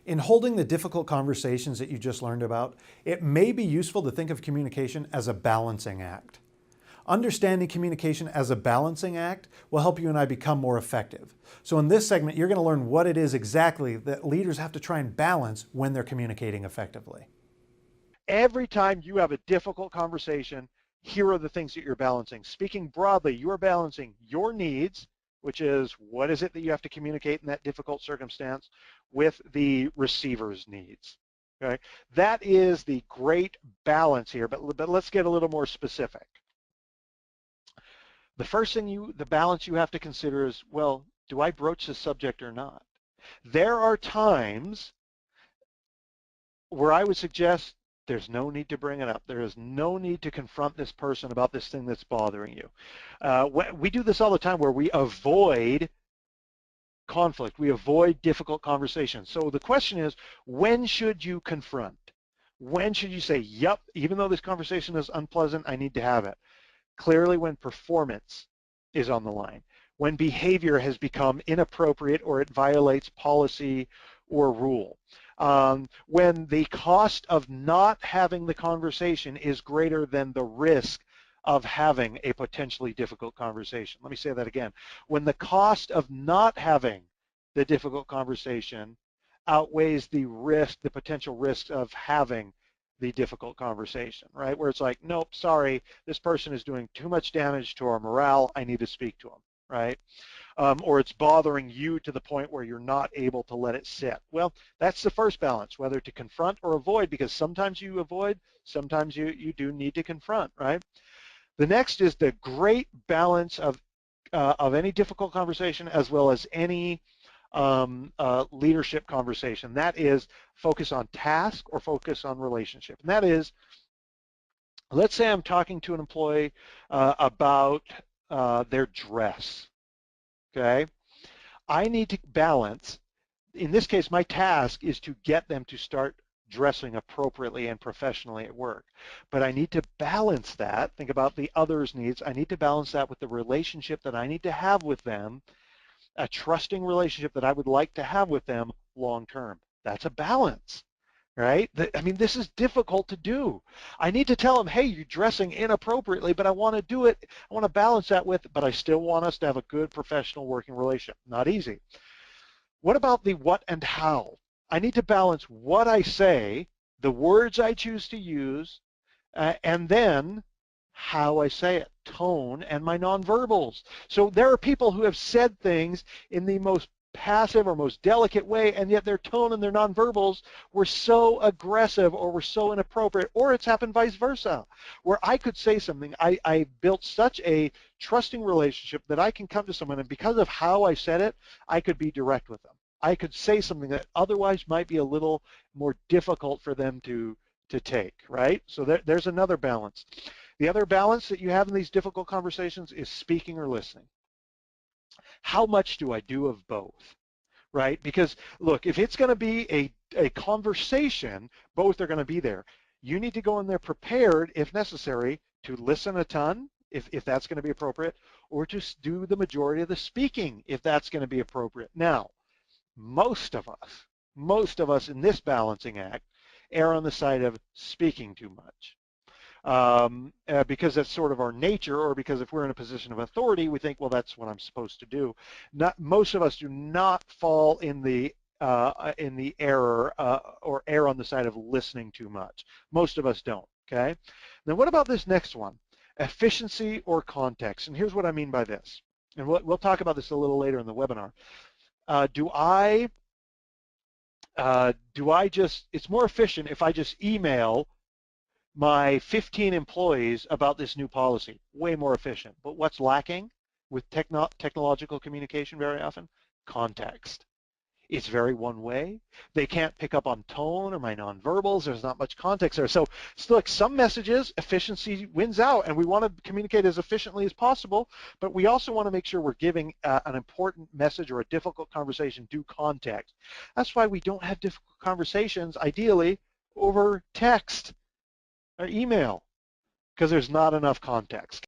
In holding the difficult conversations that you just learned about, it may be useful to think of communication as a balancing act. Understanding communication as a balancing act will help you and I become more effective. So in this segment, you're going to learn what it is exactly that leaders have to try and balance when they're communicating effectively. Every time you have a difficult conversation, here are the things that you're balancing. Speaking broadly, you are balancing your needs, which is what is it that you have to communicate in that difficult circumstance, with the receiver's needs. Okay? That is the great balance here, but let's get a little more specific. The first thing the balance you have to consider is, well, do I broach the subject or not? There are times where I would suggest there's no need to bring it up. There is no need to confront this person about this thing that's bothering you. We do this all the time where we avoid conflict. We avoid difficult conversations. So the question is, when should you confront? When should you say, yep, even though this conversation is unpleasant, I need to have it? Clearly when performance is on the line, when behavior has become inappropriate or it violates policy or rule. When the cost of not having the conversation is greater than the risk of having a potentially difficult conversation. Let me say that again. When the cost of not having the difficult conversation outweighs the risk, the potential risk of having the difficult conversation, right? Where it's like, nope, sorry, this person is doing too much damage to our morale, I need to speak to them, right? Or it's bothering you to the point where you're not able to let it sit. Well, that's the first balance, whether to confront or avoid, because sometimes you avoid, sometimes you do need to confront, right? The next is the great balance of any difficult conversation as well as any leadership conversation. That is focus on task or focus on relationship. And that is, let's say I'm talking to an employee about their dress, okay? I need to balance. In this case, my task is to get them to start dressing appropriately and professionally at work. But I need to balance that. Think about the other's needs. I need to balance that with the relationship that I need to have with them, a trusting relationship that I would like to have with them long term. That's a balance, right? I mean, this is difficult to do. I need to tell them, hey, you're dressing inappropriately, but I want to do it. I want to balance that with, but I still want us to have a good professional working relationship. Not easy. What about the what and how? I need to balance what I say, the words I choose to use, and then how I say it, tone, and my nonverbals. So there are people who have said things in the most passive or most delicate way, and yet their tone and their nonverbals were so aggressive or were so inappropriate, or it's happened vice versa, where I could say something. I built such a trusting relationship that I can come to someone, and because of how I said it, I could be direct with them. I could say something that otherwise might be a little more difficult for them to take, right? So there's another balance. The other balance that you have in these difficult conversations is speaking or listening. How much do I do of both, right? Because look, if it's going to be a conversation, both are going to be there. You need to go in there prepared, if necessary, to listen a ton, if that's going to be appropriate, or to do the majority of the speaking, if that's going to be appropriate. Now, most of us in this balancing act err on the side of speaking too much. Because that's sort of our nature, or because if we're in a position of authority, we think, well, that's what I'm supposed to do. Most of us do not fall in the error or err on the side of listening too much. Most of us don't, okay? Then what about this next one? Efficiency or context? And here's what I mean by this. And we'll talk about this a little later in the webinar. It's more efficient if I just email my 15 employees about this new policy. Way more efficient. But what's lacking with technological communication very often? Context. It's very one way. They can't pick up on tone or my nonverbals. There's not much context there. So look, some messages, efficiency wins out, and we want to communicate as efficiently as possible, but we also want to make sure we're giving an important message or a difficult conversation due context. That's why we don't have difficult conversations, ideally, over text or email, because there's not enough context.